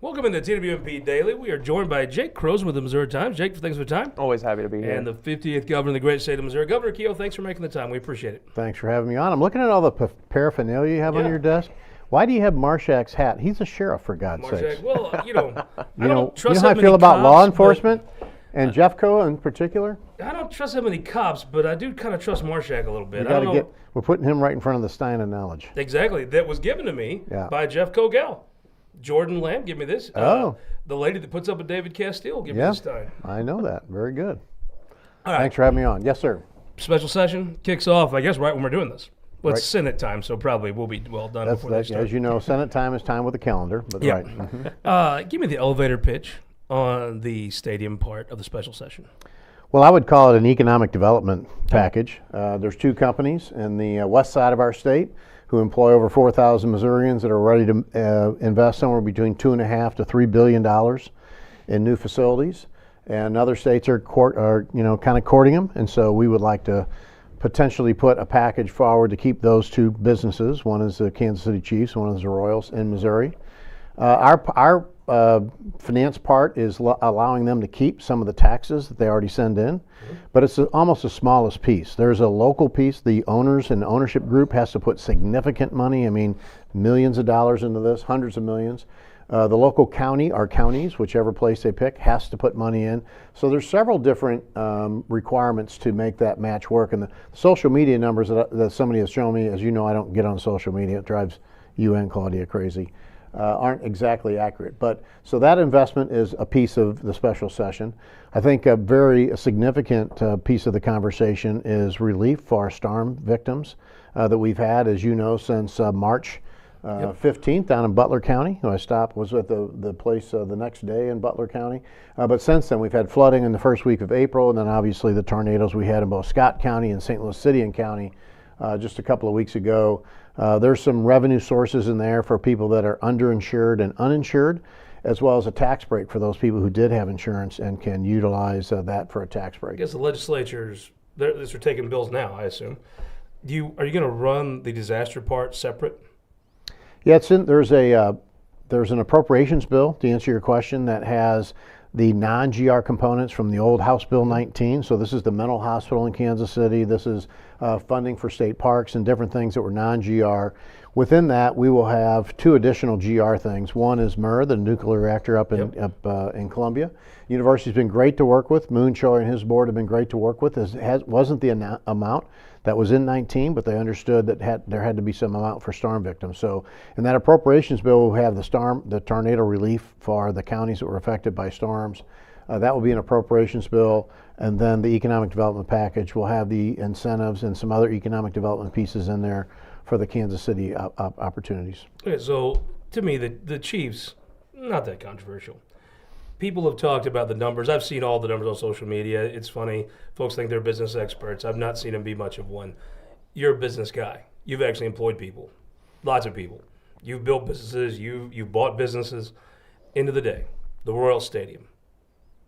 Welcome into TWMP Daily. We are joined by Jake Crows with the Missouri Times. Jake, thanks for the time. Always happy to be here. And the 50th governor of the great state of Missouri. Governor Kehoe, thanks for making the time. We appreciate it. Thanks for having me on. I'm looking at all the paraphernalia you have on your desk. Why do you have Marshak's hat? He's a sheriff, for God's sake. Well, I You don't trust know how I feel about law enforcement and Jeffco in particular? I don't trust that many cops, but I do kind of trust Marshak a little bit. We're putting him right in front of the Stein of knowledge. Exactly. That was given to me by Jeff Kogel. Jordan Lamb, give me this. The lady that puts up with David Castile, give me this Stein. I know that. Very good. All right. Thanks for having me on. Yes, sir. Special session kicks off, I guess, right when we're doing this. Well, it's Senate time, so probably we'll be well done before they start. As you know, Senate time is time with the calendar. But right. Mm-hmm. Give me the elevator pitch on the stadium part of the special session. Well, I would call it an economic development package. There's two companies in the west side of our state who employ over 4,000 Missourians that are ready to invest somewhere between $2.5 to $3 billion in new facilities. And other states are kind of courting them. And so we would like to potentially put a package forward to keep those two businesses. One is the Kansas City Chiefs, one is the Royals in Missouri. Our finance part is allowing them to keep some of the taxes that they already send in, but it's almost the smallest piece. There's a local piece. The owners and ownership group has to put significant money, millions of dollars into this, hundreds of millions. The local county or counties, whichever place they pick, has to put money in. So there's several different requirements to make that match work. And the social media numbers that somebody has shown me, as you know, I don't get on social media. It drives you and Claudia crazy. Aren't exactly accurate. But so that investment is a piece of the special session. I think a very significant piece of the conversation is relief for our storm victims that we've had, as you know, since March 15th down in Butler County. I was at the place the next day in Butler County. But since then, we've had flooding in the first week of April, and then obviously the tornadoes we had in both Scott County and St. Louis City and County just a couple of weeks ago. There's some revenue sources in there for people that are underinsured and uninsured, as well as a tax break for those people who did have insurance and can utilize that for a tax break. I guess the legislatures, they're taking bills now, I assume. Are you going to run the disaster part separate? Yeah, there's an appropriations bill, to answer your question, that has the non-GR components from the old House Bill 19. So this is the mental hospital in Kansas City. This is funding for state parks and different things that were non-GR. Within that, we will have two additional GR things. One is MER, the nuclear reactor up in Columbia. University's been great to work with. Moon Choi and his board have been great to work with. Wasn't the amount that was in 19, but they understood that there had to be some amount for storm victims. So in that appropriations bill, we'll have the tornado relief for the counties that were affected by storms. That will be an appropriations bill. And then the economic development package will have the incentives and some other economic development pieces in there for the Kansas City opportunities. Okay, so to me, the Chiefs, not that controversial. People have talked about the numbers. I've seen all the numbers on social media. It's funny. Folks think they're business experts. I've not seen them be much of one. You're a business guy. You've actually employed people, lots of people. You've built businesses. You've bought businesses. End of the day, the Royal Stadium,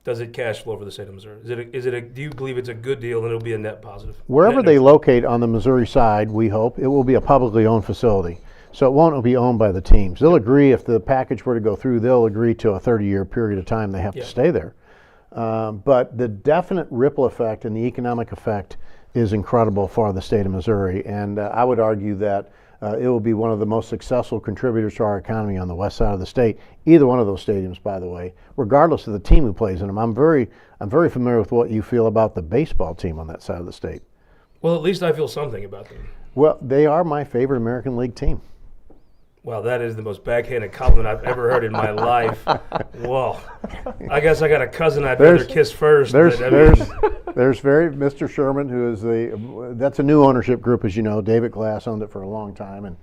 does it cash flow for the state of Missouri? Do you believe it's a good deal and it'll be a net positive? Wherever they locate on the Missouri side, we hope, it will be a publicly owned facility. So it won't be owned by the teams. They'll agree, if the package were to go through, they'll agree to a 30-year period of time they have to stay there. But the definite ripple effect and the economic effect is incredible for the state of Missouri. And I would argue that it will be one of the most successful contributors to our economy on the west side of the state. Either one of those stadiums, by the way, regardless of the team who plays in them. I'm very familiar with what you feel about the baseball team on that side of the state. Well, at least I feel something about them. Well, they are my favorite American League team. Well, that is the most backhanded compliment I've ever heard in my life. Well, I guess I got a cousin I'd rather kiss first. There's Mr. Sherman, who is that's a new ownership group, as you know. David Glass owned it for a long time, and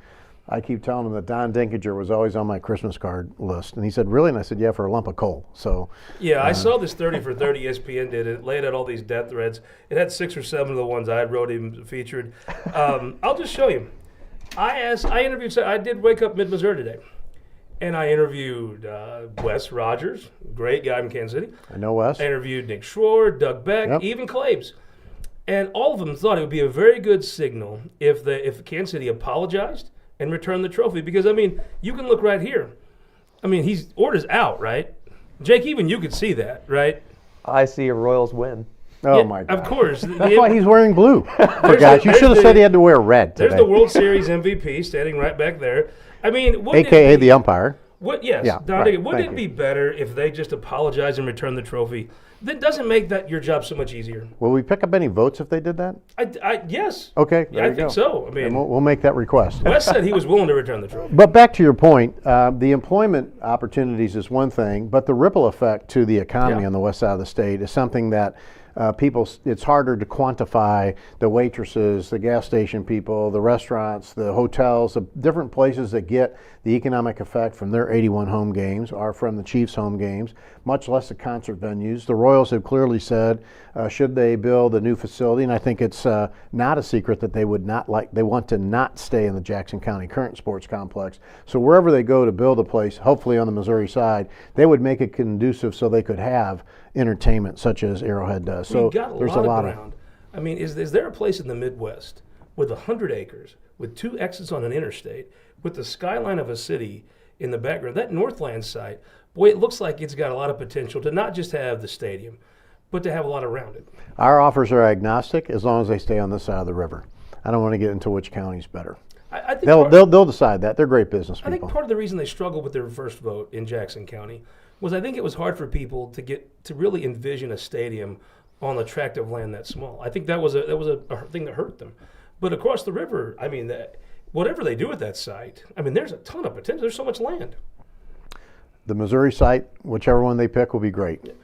I keep telling him that Don Dinkinger was always on my Christmas card list. And he said, really? And I said, yeah, for a lump of coal. So yeah, I saw this 30 for 30 ESPN did. It laid out all these death threads. It had 6 or 7 of the ones I had wrote him featured. I'll just show you. I did Wake Up Mid-Missouri today, and I interviewed Wes Rogers, great guy from Kansas City. I know Wes. I interviewed Nick Schroer, Doug Beck, even Claves. And all of them thought it would be a very good signal if Kansas City apologized and returned the trophy. Because, I mean, you can look right here. I mean, he's orders out, right? Jake, even you could see that, right? I see a Royals win. Oh Yeah, my God! Of course. That's why he's wearing blue. For gosh, you should have said he had to wear red today. There's the World Series MVP standing right back there. I mean, AKA the umpire. Yes, Yeah, Don, right. wouldn't Thank it be better if they just apologize and return the trophy? That doesn't make that your job so much easier. Will we pick up any votes if they did that? Yes. Okay, Yeah, there I you think go. so. I And mean, we'll make that request. Wes said he was willing to return the trophy. But back to your point, the employment opportunities is one thing, but the ripple effect to the economy Yeah. on the west side of the state is something that it's harder to quantify. The waitresses, the gas station people, the restaurants, the hotels, the different places that get the economic effect from their 81 home games are from the Chiefs' home games, much less the concert venues. The Royals have clearly said, should they build a new facility, and I think it's not a secret that they want to not stay in the Jackson County current sports complex. So wherever they go to build a place, hopefully on the Missouri side, they would make it conducive so they could have entertainment such as Arrowhead does. So We've got there's a lot of of ground. I mean, is there a place in the Midwest with 100 acres, with 2 exits on an interstate, with the skyline of a city in the background? That Northland site, boy, it looks like it's got a lot of potential to not just have the stadium, but to have a lot around it. Our offers are agnostic as long as they stay on this side of the river. I don't want to get into which county's better. I think They'll decide that. They're great business I think people. part of the reason they struggled with their first vote in Jackson County was I think it was hard for people to really envision a stadium on a tract of land that small. I think that was a thing that hurt them. But across the river, I mean, whatever they do at that site, I mean, there's a ton of potential. There's so much land. The Missouri site, whichever one they pick, will be great.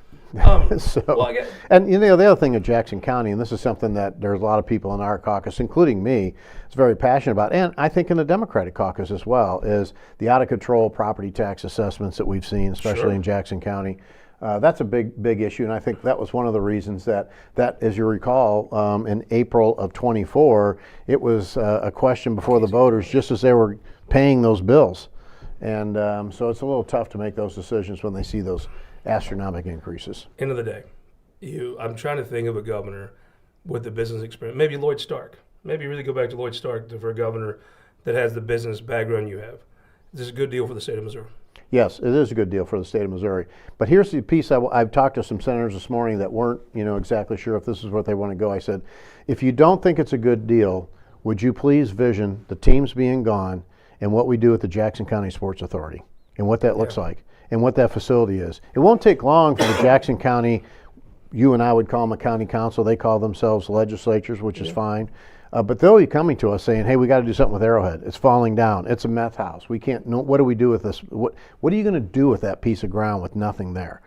So, Well, and the other thing at Jackson County, and this is something that there's a lot of people in our caucus, including me, is very passionate about, and I think in the Democratic caucus as well, is the out of control property tax assessments that we've seen, especially Sure. in Jackson County. That's a big issue, and I think that was one of the reasons that as you recall, in April of '24, it was a question before the voters just as they were paying those bills. And so it's a little tough to make those decisions when they see those astronomical increases. End of the day, I'm trying to think of a governor with the business experience. Maybe Lloyd Stark. Maybe really go back to Lloyd Stark for a governor that has the business background you have. This is a good deal for the state of Missouri. Yes, it is a good deal for the state of Missouri. But here's the piece I've talked to some senators this morning that weren't, exactly sure if this is what they want to go. I said, if you don't think it's a good deal, would you please vision the teams being gone and what we do at the Jackson County Sports Authority and what that looks like and what that facility is. It won't take long for the Jackson County, you and I would call them a county council, they call themselves legislatures, which is fine. But they'll be coming to us saying, hey, we got to do something with Arrowhead. It's falling down. It's a meth house. We can't, what do we do with this? What are you going to do with that piece of ground with nothing there?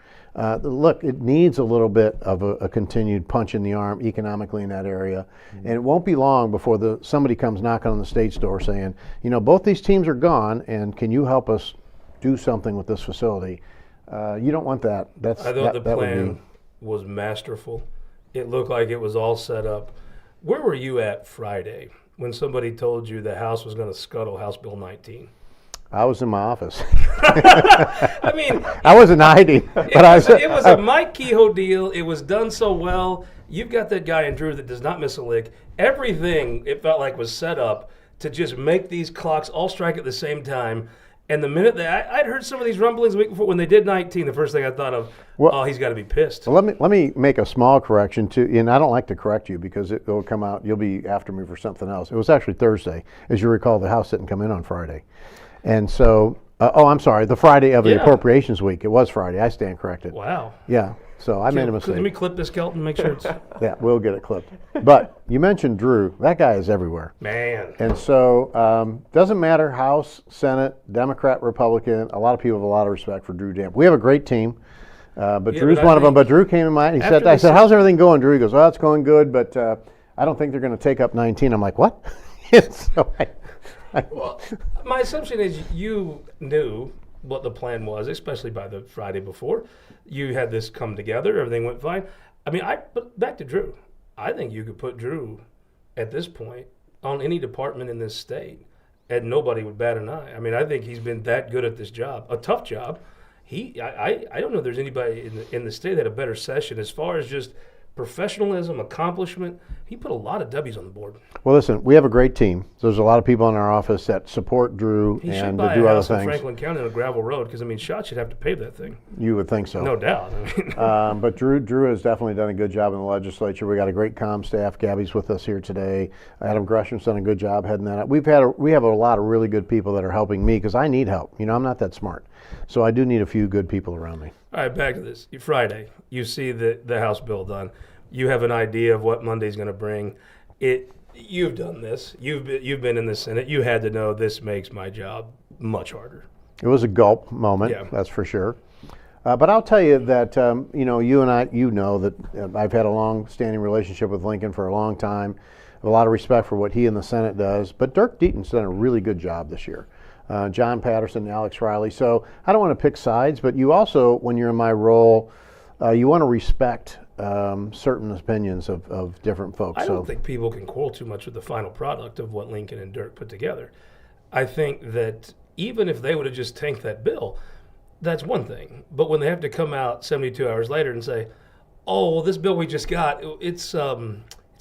Look, it needs a little bit of a continued punch in the arm economically in that area. And it won't be long before somebody comes knocking on the state's door saying, both these teams are gone, and can you help us do something with this facility? You don't want that. I thought the plan was masterful. It looked like it was all set up. Where were you at Friday when somebody told you the House was going to scuttle House Bill 19? I was in my office. I mean, I wasn't hiding, it was a Mike Kehoe deal. It was done so well. You've got that guy in Drew that does not miss a lick. Everything, it felt like, was set up to just make these clocks all strike at the same time. And the minute that I'd heard some of these rumblings the week before when they did 19, the first thing I thought of, he's got to be pissed. Well, let me make a small correction too, and I don't like to correct you because it will come out. You'll be after me for something else. It was actually Thursday, as you recall. The House didn't come in on Friday, and so I'm sorry, the Friday of the Appropriations Week. It was Friday. I stand corrected. Wow. Yeah. So I made a mistake. Let me clip this, Kelton, make sure it's Yeah, we'll get it clipped. But you mentioned Drew. That guy is everywhere. man. And so doesn't matter House, Senate, Democrat, Republican. A lot of people have a lot of respect for Drew Damp. We have a great team, but Drew's but one of them. But Drew came in mind. I said, how's everything going, Drew? He goes, it's going good, but I don't think they're going to take up 19. I'm like, what? So Well, my assumption is you knew what the plan was, especially by the Friday before. You had this come together. Everything went fine. I mean, but back to Drew. I think you could put Drew at this point on any department in this state, and nobody would bat an eye. I mean, I think he's been that good at this job, a tough job. I don't know if there's anybody in the state that had a better session as far as just professionalism, accomplishment. He put a lot of W's on the board. Well, listen, we have a great team. There's a lot of people in our office that support Drew He should and buy do a other house in things. Franklin County on a gravel road because, I mean, Schott should have to pave that thing. You would think so. No doubt. I mean, But Drew has definitely done a good job in the legislature. We got a great comm staff. Gabby's with us here today. Adam Gresham's done a good job heading that up. We have a lot of really good people that are helping me because I need help. You know, I'm not that smart, so I do need a few good people around me. all right, back to this. Friday, you see the House bill done. You have an idea of what Monday's going to bring. You've done this. You've been in the Senate. You had to know this makes my job much harder. It was a gulp moment, Yeah. that's for sure. But I'll tell you that, you and I, that I've had a long-standing relationship with Lincoln for a long time. I have a lot of respect for what he in the Senate does. But Dirk Deaton's done a really good job this year. John Patterson, Alex Riley. So I don't want to pick sides, but you also, when you're in my role, you want to respect certain opinions of different folks. I don't think people can quarrel too much with the final product of what Lincoln and Dirk put together. I think that even if they would have just tanked that bill, that's one thing. But when they have to come out 72 hours later and say, "Oh, well, this bill we just got, it's a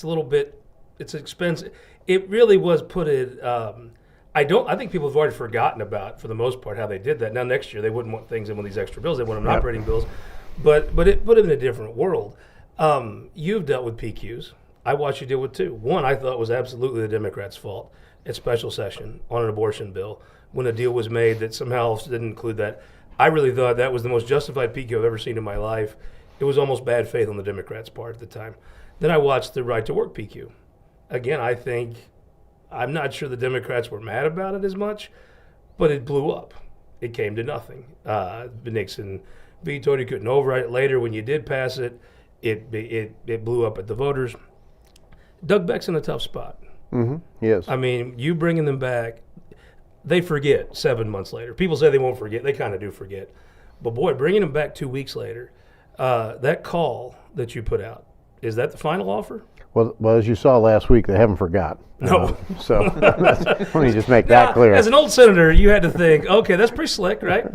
little bit, it's expensive," it really was put in. I think people have already forgotten about, for the most part, how they did that. Now next year they wouldn't want things in one of these extra bills; they want them in operating bills. But it put them in a different world. You've dealt with PQs. I watched you deal with two. One I thought was absolutely the Democrats' fault at special session on an abortion bill when a deal was made that somehow didn't include that. I really thought that was the most justified PQ I've ever seen in my life. It was almost bad faith on the Democrats' part at the time. Then I watched the right to work PQ. Again, I'm not sure the Democrats were mad about it as much, but it blew up. It came to nothing. Nixon vetoed. He couldn't override it later. When you did pass it, it blew up at the voters. Doug Beck's in a tough spot. Mm-hmm. Yes. I mean, you bringing them back, they forget 7 months later. People say they won't forget. They kind of do forget. But boy, bringing them back 2 weeks later, that call that you put out, is that the final offer? Well, as you saw last week, they haven't forgot. No. So let me just make that clear. As an old senator, you had to think, okay, that's pretty slick, right?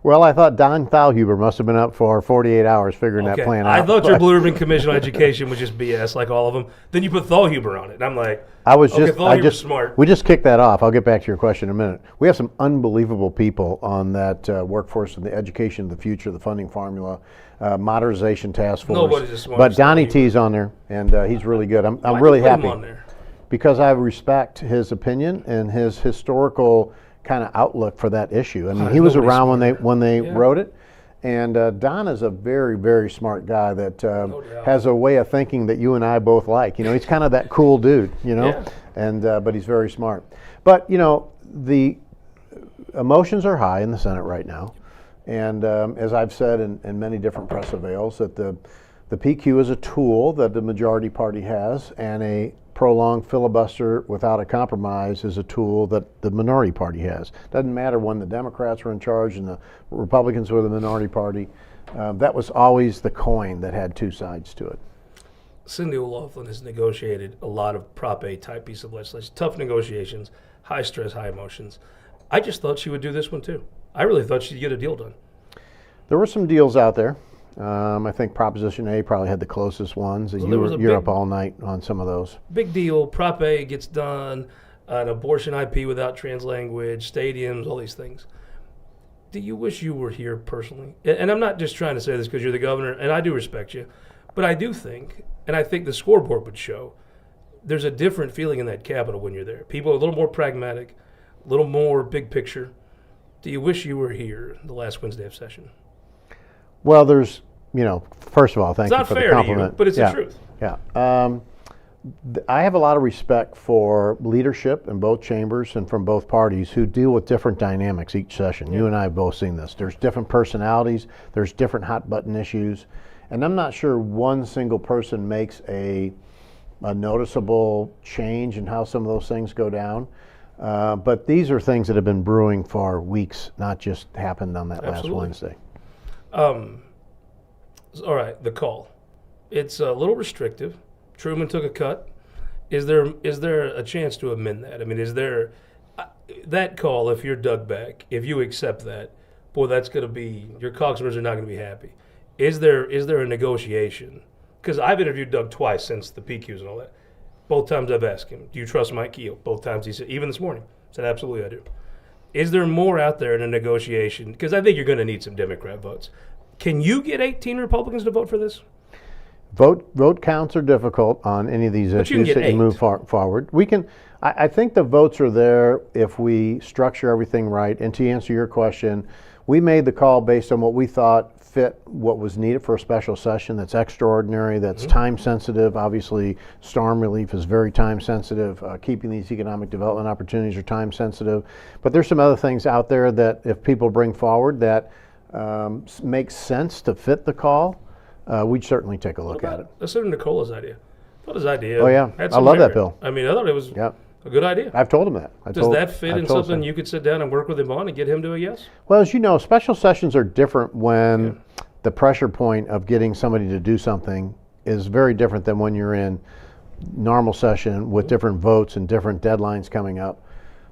Well, I thought Don Thalhuber must have been up for 48 hours figuring that plan out. I thought your Blue Ribbon Commission on Education was just BS, like all of them. Then you put Thalhuber on it, and I'm like, Thalhuber's smart. We just kicked that off. I'll get back to your question in a minute. We have some unbelievable people on that workforce in the education of the future, the funding formula, modernization task force. Nobody's as smart But as Donnie Thalhuber. T's on there, and he's really good. I'm Why'd really you put him happy on there? because I respect his opinion and his historical kind of outlook for that issue. I mean, he was nobody's around when they Yeah. wrote it. And Don is a very, very smart guy that No doubt. has a way of thinking that you and I both like. You know, he's kind of that cool dude, you know, Yeah. and but he's very smart. But, you know, the emotions are high in the Senate right now. And as I've said in many different press avails, that the PQ is a tool that the majority party has, and a prolonged filibuster without a compromise is a tool that the minority party has. Doesn't matter when the Democrats were in charge and the Republicans were the minority party. That was always the coin that had two sides to it. Cindy O'Loughlin has negotiated a lot of Prop A type piece of legislation. Tough negotiations, high stress, high emotions. I just thought she would do this one too. I really thought she'd get a deal done. There were some deals out there. I think Proposition A probably had the closest ones. Well, there was You're a up all night on some of those. Big deal. Prop A gets done. An abortion IP without trans language, stadiums, all these things. Do you wish you were here personally? And I'm not just trying to say this because you're the governor, and I do respect you, but I do think, and I think the scoreboard would show, there's a different feeling in that Capitol when you're there. People are a little more pragmatic, a little more big picture. Do you wish you were here the last Wednesday of session? Well, there's, first of all, thank It's you not for the fair to you, compliment. but it's the truth. Yeah. I have a lot of respect for leadership in both chambers and from both parties who deal with different dynamics each session. You and I have both seen this. There's different personalities, there's different hot button issues, and I'm not sure one single person makes a noticeable change in how some of those things go down. But these are things that have been brewing for weeks, not just happened on that Absolutely. last Wednesday. All right, the call. It's a little restrictive. Truman took a cut. Is there a chance to amend that? I mean, is there that call? If you're Doug Beck, if you accept that, boy, that's going to be, your caucusers are not going to be happy. Is there a negotiation because I've interviewed Doug twice since the PQs and all that. Both times I've asked him, do you trust Mike Kehoe? Both times he said, even this morning, said, absolutely I do. Is there more out there in a negotiation? Because I think you're going to need some Democrat votes. Can you get 18 Republicans to vote for this? Vote counts are difficult on any of these But you can issues get that you move forward. We can. I think the votes are there if we structure everything right. And to answer your question, we made the call based on what we thought fit what was needed for a special session that's extraordinary, that's time sensitive. Obviously, storm relief is very time sensitive. Keeping these economic development opportunities are time sensitive. But there's some other things out there that if people bring forward that makes sense to fit the call, we'd certainly take a look at it. Let's Senator Nicola's idea. I thought his idea. Oh, yeah. had I some love that merit. bill. I mean, I thought it was Yep. a good idea. I've told him that. Does that fit in something you could sit down and work with him on and get him to a yes? Well, as you know, special sessions are different when the pressure point of getting somebody to do something is very different than when you're in normal session with different votes and different deadlines coming up.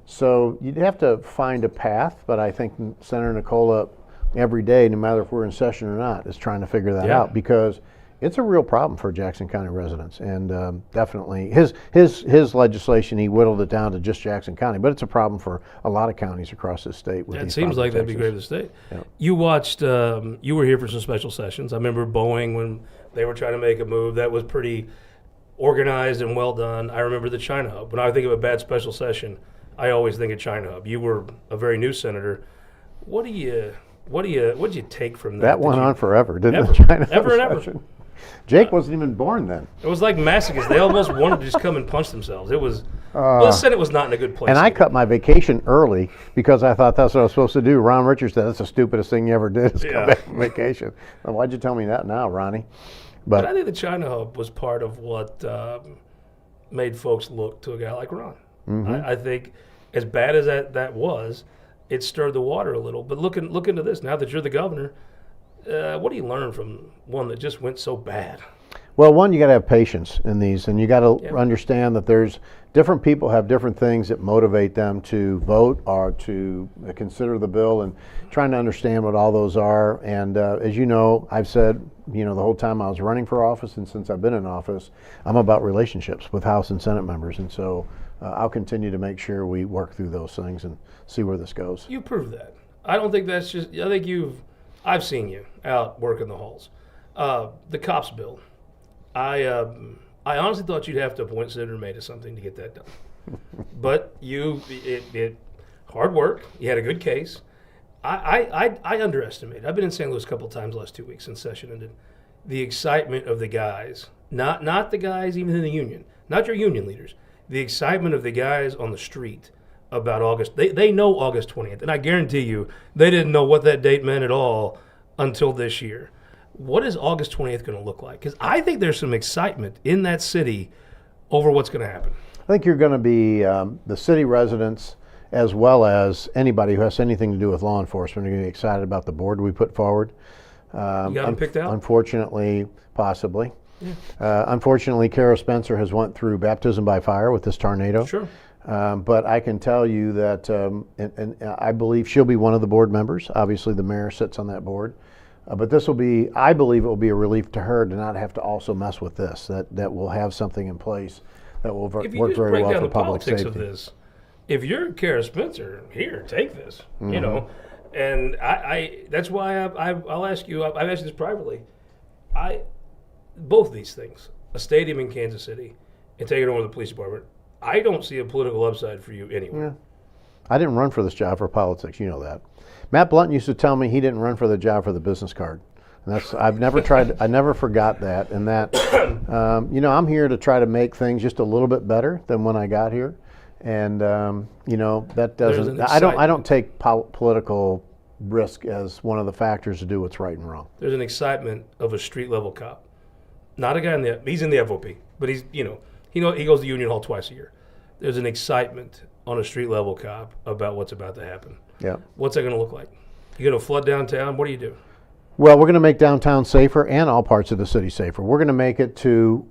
So you'd have to find a path, but I think Senator Nicola every day, no matter if we're in session or not, is trying to figure that out, because it's a real problem for Jackson County residents. And definitely his legislation, he whittled it down to just Jackson County, but it's a problem for a lot of counties across the state. It seems like that'd be great for the state. Yep. You watched, you were here for some special sessions. I remember Boeing when they were trying to make a move that was pretty organized and well done. I remember the China Hub. When I think of a bad special session, I always think of China Hub. You were a very new senator. What'd you take from that? That went on forever, didn't Ever. it? China Hub Ever and ever. session? Jake wasn't even born then. It was like masochists. They almost wanted to just come and punch themselves. It was, well, the Senate was not in a good place. And I cut my vacation early because I thought that's what I was supposed to do. Ron Richards said, that's the stupidest thing you ever did is come back from vacation. Well, why'd you tell me that now, Ronnie? But I think the China Hub was part of what made folks look to a guy like Ron. I think as bad as that was, it stirred the water a little. But look into this. Now that you're the governor, what do you learn from one that just went so bad? Well, one, you got to have patience in these, and you got to understand that there's different people have different things that motivate them to vote or to consider the bill, and trying to understand what all those are. And as you know, I've said, the whole time I was running for office, and since I've been in office, I'm about relationships with House and Senate members, and so I'll continue to make sure we work through those things and see where this goes. You proved that. I don't think that's just. I think I've seen you out working the halls. The cops bill. I honestly thought you'd have to appoint Senator May to something to get that done. But hard work. You had a good case. I underestimated. I've been in St. Louis a couple of times the last 2 weeks since session ended. The excitement of the guys, not the guys even in the union, not your union leaders. The excitement of the guys on the street about August. They know August 20th, and I guarantee you they didn't know what that date meant at all until this year. What is August 20th going to look like? Because I think there's some excitement in that city over what's going to happen. I think you're going to be the city residents, as well as anybody who has anything to do with law enforcement, are going to be excited about the board we put forward. You got them picked out? Unfortunately, possibly. Yeah. Unfortunately, Kehoe Spencer has went through baptism by fire with this tornado. Sure. But I can tell you that, and I believe she'll be one of the board members. Obviously, the mayor sits on that board. But this will be, I believe it will be a relief to her to not have to also mess with this, that we'll have something in place that will work very well for public safety. Of this, if you're Kehoe Spencer, here, take this, and I that's why I'll ask you, I've asked you this privately, both these things, a stadium in Kansas City and taking over the police department, I don't see a political upside for you anywhere. Yeah. I didn't run for this job for politics, you know that. Matt Blunt used to tell me he didn't run for the job for the business card. And I've never tried, I never forgot that. And that, I'm here to try to make things just a little bit better than when I got here. And, that doesn't, I don't take political risk as one of the factors to do what's right and wrong. There's an excitement of a street level cop. Not a guy he's in the FOP, but he goes to Union Hall twice a year. There's an excitement on a street level cop about what's about to happen. Yeah. What's that going to look like? You going to flood downtown? What do you do? Well, we're going to make downtown safer and all parts of the city safer. We're going to make it to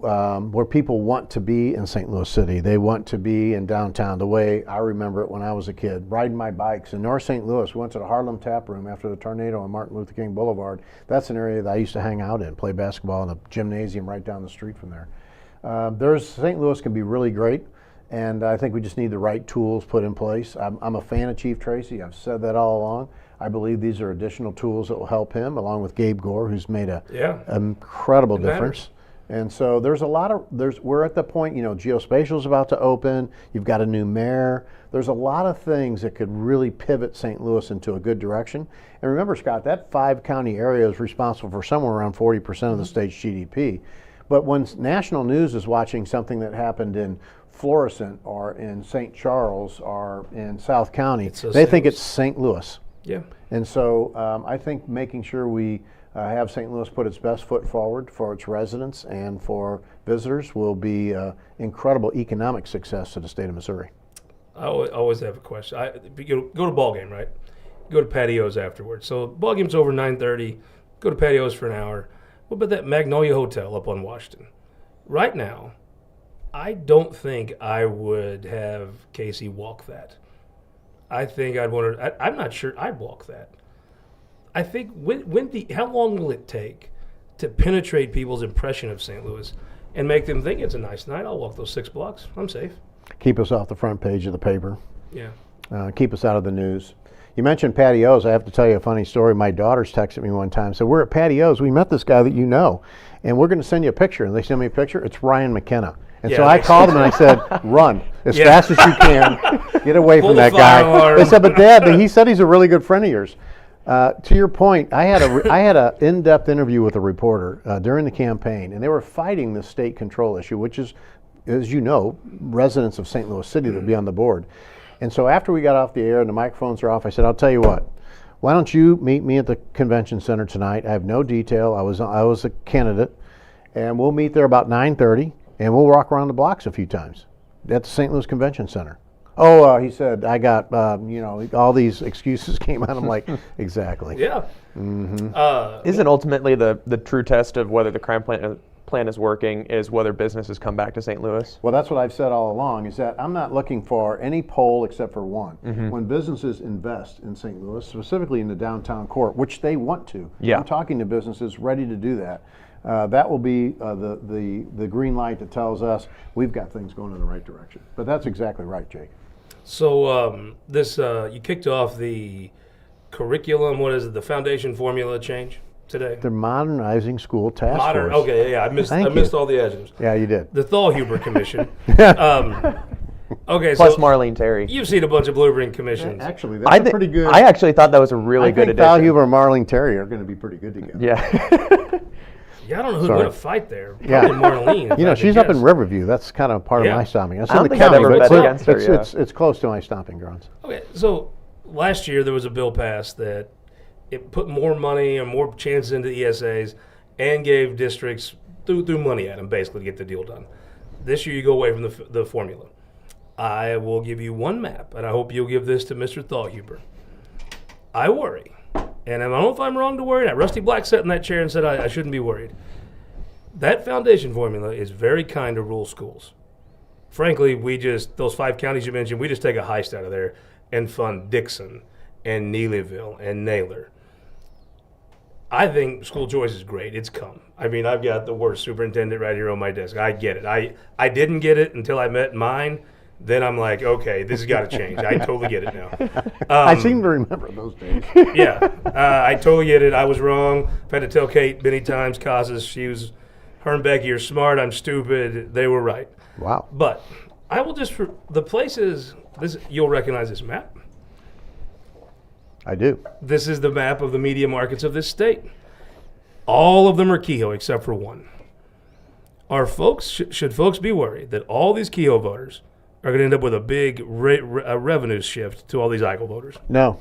where people want to be in St. Louis City. They want to be in downtown the way I remember it when I was a kid, riding my bikes. In North St. Louis, we went to the Harlem Tap Room after the tornado on Martin Luther King Boulevard. That's an area that I used to hang out in, play basketball in a gymnasium right down the street from there. St. Louis can be really great, and I think we just need the right tools put in place. I'm a fan of Chief Tracy. I've said that all along. I believe these are additional tools that will help him, along with Gabe Gore, who's made an incredible difference. And so we're at the point, geospatial's about to open. You've got a new mayor. There's a lot of things that could really pivot St. Louis into a good direction. And remember, Scott, that 5-county area is responsible for somewhere around 40% of the state's GDP. But when national news is watching something that happened in Florissant or in St. Charles or in South County, they think it's St. Louis. Yeah. And so I think making sure we have St. Louis put its best foot forward for its residents and for visitors will be incredible economic success to the state of Missouri. I always have a question. You go to ball game, right? Go to patios afterwards. So ball game's over 9:30. Go to patios for an hour. What about that Magnolia Hotel up on Washington? Right now, I don't think I would have Casey walk that. I think I'd want to. I'm not sure I'd walk that. I think how long will it take to penetrate people's impression of St. Louis and make them think it's a nice night? I'll walk those 6 blocks. I'm safe. Keep us off the front page of the paper. Yeah. Keep us out of the news. You mentioned patios. I have to tell you a funny story. My daughters texted me one time. Said, we're at patios. We met this guy that you know, and we're going to send you a picture. And they sent me a picture. It's Ryan McKenna. And so I called them and I said, run as fast as you can. Get away from that guy. They said, but Dad, he said he's a really good friend of yours. To your point, I had an in-depth interview with a reporter during the campaign, and they were fighting the state control issue, which is, as you know, residents of St. Louis City that would be on the board. And so after we got off the air and the microphones are off, I said, I'll tell you what, why don't you meet me at the convention center tonight? I have no detail. I was a candidate, and we'll meet there about 9:30. And we'll walk around the blocks a few times at the St. Louis Convention Center. He said, I got, all these excuses came out. I'm like, exactly. Yeah. Mm-hmm. Isn't ultimately the true test of whether the crime plan is working is whether businesses come back to St. Louis? Well, that's what I've said all along, is that I'm not looking for any poll except for one. Mm-hmm. When businesses invest in St. Louis, specifically in the downtown core, which they want to. Yeah. I'm talking to businesses ready to do that. That will be the green light that tells us we've got things going in the right direction. But that's exactly right, Jake. So you kicked off the curriculum. What is it? The foundation formula change today. The Modernizing School Task Force. Okay, yeah, I missed all the adjectives. Yeah, you did. The Thalhuber Commission. Okay, Plus so Marlene Terry. You've seen a bunch of blueprint commissions. Actually, that's pretty good. I actually thought that was a really good addition. Thalhuber and Marlene Terry are going to be pretty good together. Yeah. Yeah, I don't know who's going to fight there. Probably Marlene. She's up in Riverview. That's kind of part of my stomping. That's I don't in the think I've county, ever but bet against her, it's close to my stomping grounds. Okay, so last year there was a bill passed that it put more money and more chances into the ESAs and gave districts threw money at them basically to get the deal done. This year you go away from the formula. I will give you one map, and I hope you'll give this to Mr. Thalhuber. I worry. And I don't know if I'm wrong to worry. Now, Rusty Black sat in that chair and said I shouldn't be worried. That foundation formula is very kind to rural schools. Frankly, those 5 counties you mentioned, we just take a heist out of there and fund Dixon and Neelyville and Naylor. I think school choice is great. It's come. I mean, I've got the worst superintendent right here on my desk. I get it. I didn't get it until I met mine. Then I'm like, okay, this has got to change. I totally get it now. I seem to remember those days. Yeah, I totally get it. I was wrong. I've had to tell Kate many times, causes her and Becky are smart. I'm stupid. They were right. Wow. But I will the places, you'll recognize this map. I do. This is the map of the media markets of this state. All of them are Kehoe except for one. Should folks be worried that all these Kehoe voters are going to end up with a big revenue shift to all these Eichel voters? No.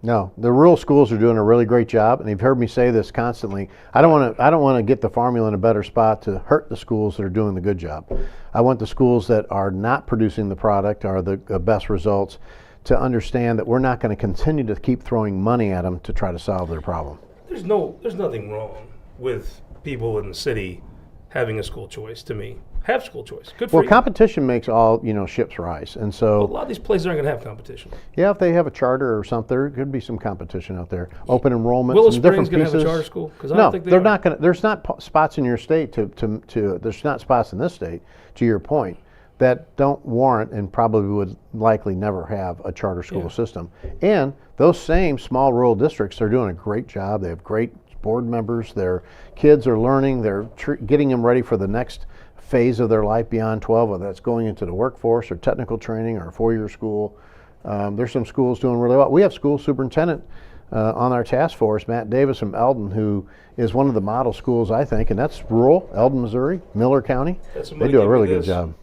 The rural schools are doing a really great job, and you've heard me say this constantly. I don't want to get the formula in a better spot to hurt the schools that are doing the good job. I want the schools that are not producing the product or the best results to understand that we're not going to continue to keep throwing money at them to try to solve their problem. there's nothing wrong with people in the city having a school choice. To me, have school choice. Good for Well, you. competition makes all ships rise, and A so lot of these places aren't going to have competition. yeah, if they have a charter or something, there could be some competition out there. Open enrollment, Willow some different Springs going to pieces. have a charter school? Because I No, don't think they're are. not going to. There's not spots in your state there's not spots in this state, to your point, that don't warrant and probably would likely never have a charter school Yeah. system. And those same small rural districts are doing a great job. They have great board members. Their kids are learning. They're getting them ready for the next phase of their life beyond 12, whether that's going into the workforce or technical training or a four-year school. There's some schools doing really well. We have school superintendent on our task force, Matt Davis from Eldon, who is one of the model schools, I think, and that's rural, Eldon, Missouri, Miller County. That's They somebody do a give me really good this. job.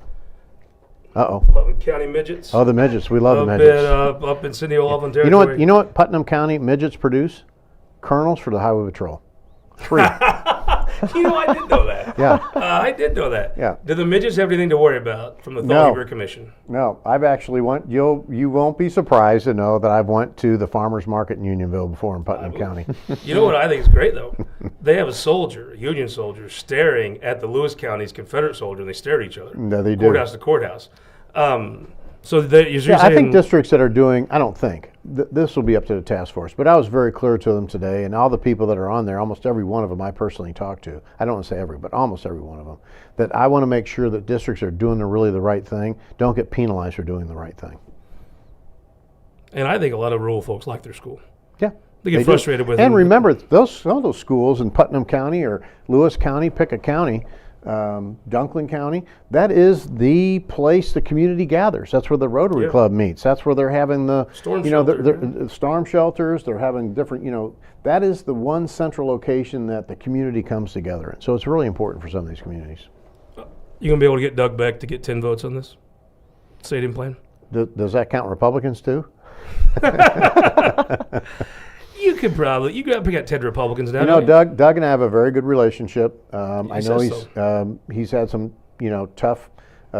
Uh-oh. Putnam County midgets. Oh, the midgets. We love the up midgets. up in Cindy O'Loughlin You territory. know what Putnam County midgets produce? Colonels for the Highway Patrol. 3. You know, I did know that. Yeah. I did know that. Yeah. Do the midgets have anything to worry about from the No. Thought Commission? No, I've actually you won't be surprised to know that I've went to the farmers market in Unionville before in Putnam County. You know what I think is great, though? They have a Union soldier, staring at the Lewis County's Confederate soldier, and they stare at each other. No, they do. Courthouse to courthouse. So you're Yeah, saying, I think districts that are doing, I don't think, this will be up to the task force, but I was very clear to them today, and all the people that are on there, almost every one of them I personally talked to, I don't want to say every, but almost every one of them, that I want to make sure that districts are doing really the right thing, don't get penalized for doing the right thing. and I think a lot of rural folks like their school. Yeah. They get do. frustrated with And them. remember, some of those schools in Putnam County or Lewis County, pick a county, Dunklin County, that is the place the community gathers. That's where the Rotary Yeah. Club meets. That's where they're having the Storm they're storm shelters. They're having different, that is the one central location that the community comes together in. So it's really important for some of these communities. You going to be able to get Doug Beck to get 10 votes on this stadium plan? Does that count Republicans too? You could pick out 10 Republicans now. You know, don't you? Doug and I have a very good relationship. I know says he's had some tough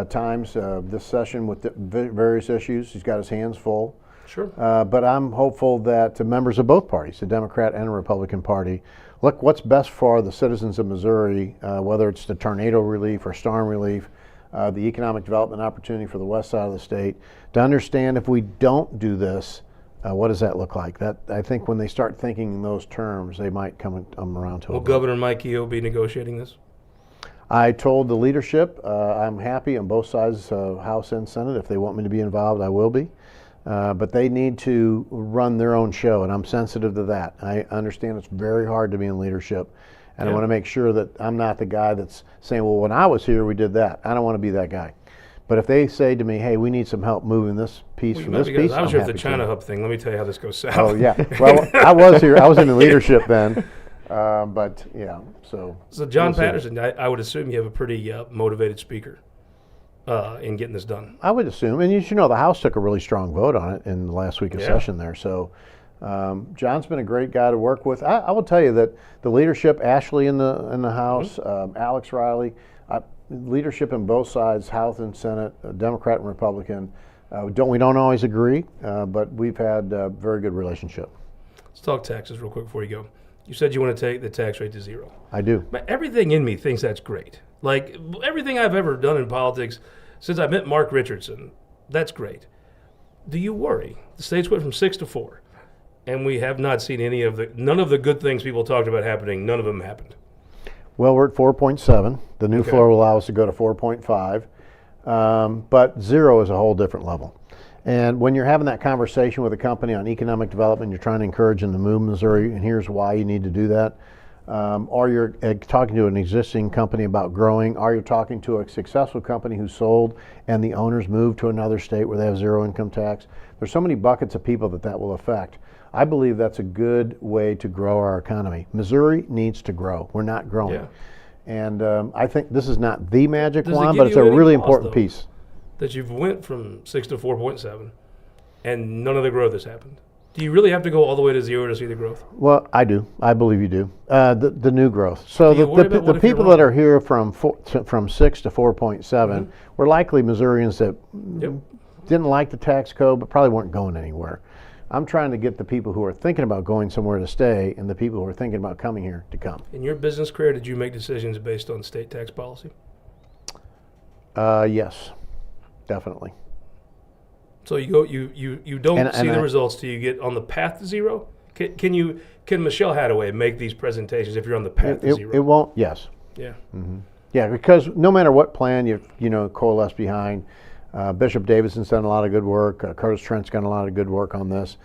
times this session with various issues. He's got his hands full. Sure. But I'm hopeful that the members of both parties, the Democrat and the Republican Party, look what's best for the citizens of Missouri, whether it's the tornado relief or storm relief, the economic development opportunity for the west side of the state, to understand if we don't do this, what does that look like? That I think when they start thinking in those terms, they might come around to it. Will Governor Mike Kehoe be negotiating this? I told the leadership I'm happy on both sides, House and Senate. If they want me to be involved, I will be. But they need to run their own show, and I'm sensitive to that. I understand it's very hard to be in leadership, and I want to make sure that I'm not the guy that's saying, well, when I was here, we did that. I don't want to be that guy. But if they say to me, hey, we need some help moving this piece from this piece, I was I'm here at the happy China to. Hub thing. Let me tell you how this goes south. Oh, yeah. Well, I was here. I was in the leadership then. But, yeah, so. So John we'll see. Patterson, I would assume you have a pretty motivated speaker in getting this done. I would assume, and you should know, the House took a really strong vote on it in the last week of Yeah. session there. So John's been a great guy to work with. I will tell you that the leadership, Ashley in the House, Alex Riley, leadership in both sides, House and Senate, Democrat and Republican. We don't always agree, but we've had a very good relationship. Let's talk taxes real quick before you go. You said you want to take the tax rate to 0. I do. Man, everything in me thinks that's great. Like everything I've ever done in politics since I met Mark Richardson, that's great. Do you worry? The states went from 6 to 4, and we have not seen none of the good things people talked about happening. None of them happened. Well, we're at 4.7. The new floor will allow us to go to 4.5. But 0 is a whole different level. And when you're having that conversation with a company on economic development, you're trying to encourage them to move Missouri, and here's why you need to do that. Or you're talking to an existing company about growing, or you're talking to a successful company who sold and the owners moved to another state where they have 0 income tax. There's so many buckets of people that will affect. I believe that's a good way to grow our economy. Missouri needs to grow. We're not growing. Yeah. And I think this is not the magic Does it wand, give but it's you a any really pause, important though, piece. that you've went from 6 to 4.7, and none of the growth has happened? Do you really have to go all the way to 0 to see the growth? Well, I do. I believe you do. The new growth. So Do you worry about the what if you're people that wrong? are here from 6 to 4.7 were likely Missourians that Yep. didn't like the tax code, but probably weren't going anywhere. I'm trying to get the people who are thinking about going somewhere to stay and the people who are thinking about coming here to come. In your business career, did you make decisions based on state tax policy? Yes, definitely. So you go, you don't see the results till you get on the path to zero. Can Michelle Hadaway make these presentations if you're on the path to zero? It won't. Yes. Yeah. Mm-hmm. Yeah, because no matter what plan you coalesce behind, Bishop Davidson's done a lot of good work. Curtis Trent's done a lot of good work on this.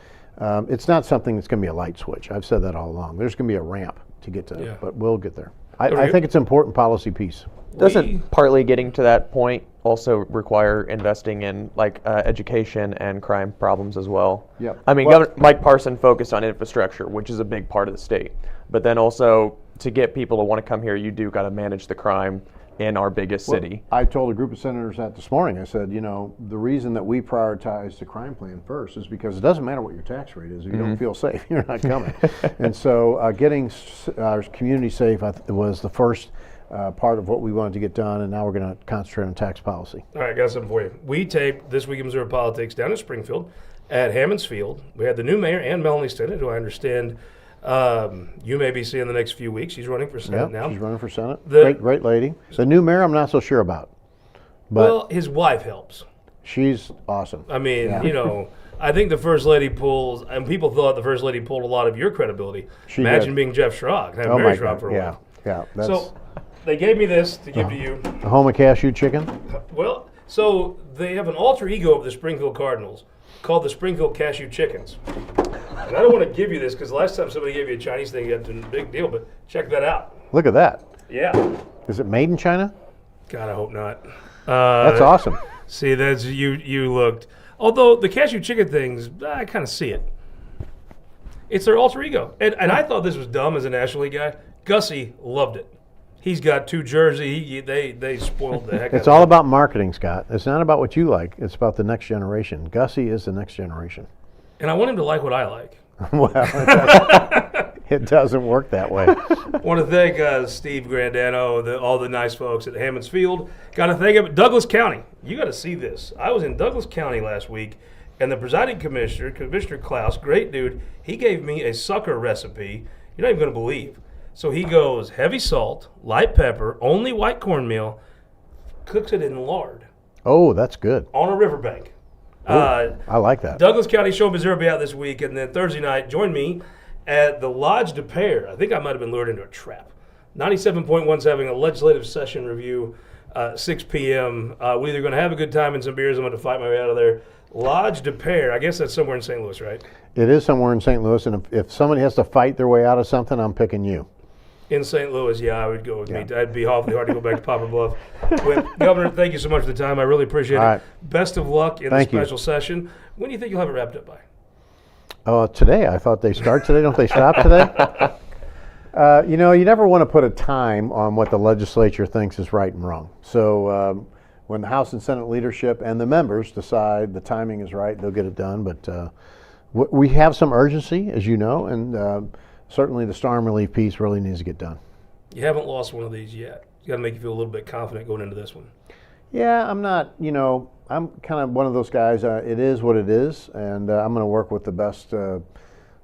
It's not something that's going to be a light switch. I've said that all along. There's going to be a ramp to get to, but we'll get there. I think it's an important policy piece. Doesn't partly getting to that point also require investing in education and crime problems as well? Yep. I mean, Governor Mike Parson focused on infrastructure, which is a big part of the state. But then also to get people to want to come here, you do got to manage the crime in our biggest city. I told a group of senators that this morning. I said, the reason that we prioritize the crime plan first is because it doesn't matter what your tax rate is. If you don't feel safe, you're not coming. And so getting our community safe was the first part of what we wanted to get done, and now we're going to concentrate on tax policy. All right, I got something for you. We taped This Week in Missouri Politics down in Springfield at Hammond's Field. We had the new mayor, and Melanie Stinnett, who I understand you may be seeing the next few weeks. She's running for Senate now. She's running for Senate. Great lady. The new mayor, I'm not so sure about. But well, his wife helps. She's awesome. I mean, I think the First Lady pulls, and people thought the First Lady pulled a lot of your credibility. Imagine being Jeff Schrag. Oh my God. For a while. Yeah. So they gave me this to give to you. A home of cashew chicken? Well, so they have an alter ego of the Springfield Cardinals called the Springfield Cashew Chickens. And I don't want to give you this because the last time somebody gave you a Chinese thing, you had a big deal, but check that out. Look at that. Yeah. Is it made in China? God, I hope not. That's awesome. See, that's you looked. Although the cashew chicken things, I kind of see it. It's their alter ego. And I thought this was dumb as a National League guy. Gussie loved it. He's got two jerseys. They spoiled the heck out of it. It's all about marketing, Scott. It's not about what you like. It's about the next generation. Gussie is the next generation. And I want him to like what I like. Well, it doesn't work that way. I want to thank Steve Grandano, all the nice folks at Hammond's Field. Got to thank Douglas County. You got to see this. I was in Douglas County last week, and the presiding commissioner, Commissioner Klaus, great dude, he gave me a sucker recipe. You're not even going to believe. So he goes heavy salt, light pepper, only white cornmeal, cooks it in lard. Oh, that's good. On a riverbank. I like that. Douglas County Show Missouri will be out this week, and then Thursday night, join me at the Lodge de Pere. I think I might have been lured into a trap. 97.1's having a legislative session review, 6 p.m. We're either going to have a good time and some beers. I'm going to fight my way out of there. Lodge de Pere, I guess that's somewhere in St. Louis, right? It is somewhere in St. Louis, and if somebody has to fight their way out of something, I'm picking you. In St. Louis, yeah, I would go with me. I'd be awfully hard to go back to Poplar Bluff. Well, Governor, thank you so much for the time. I really appreciate it. Right. Best of luck in the special session. When do you think you'll have it wrapped up by? Today. I thought they start today. Don't they stop today? You never want to put a time on what the legislature thinks is right and wrong. So when the House and Senate leadership and the members decide the timing is right, they'll get it done. But we have some urgency, as you know, and certainly the storm relief piece really needs to get done. You haven't lost one of these yet. It's got to make you feel a little bit confident going into this one. Yeah, I'm not, I'm kind of one of those guys. It is what it is, and I'm going to work with the best, the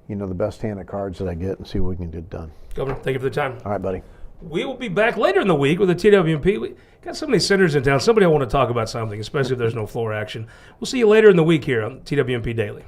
best hand of cards that I get and see what we can get done. Governor, thank you for the time. All right, buddy. We will be back later in the week with the TWMP. We got so many senators in town. Somebody I want to talk about something, especially if there's no floor action. We'll see you later in the week here on TWMP Daily.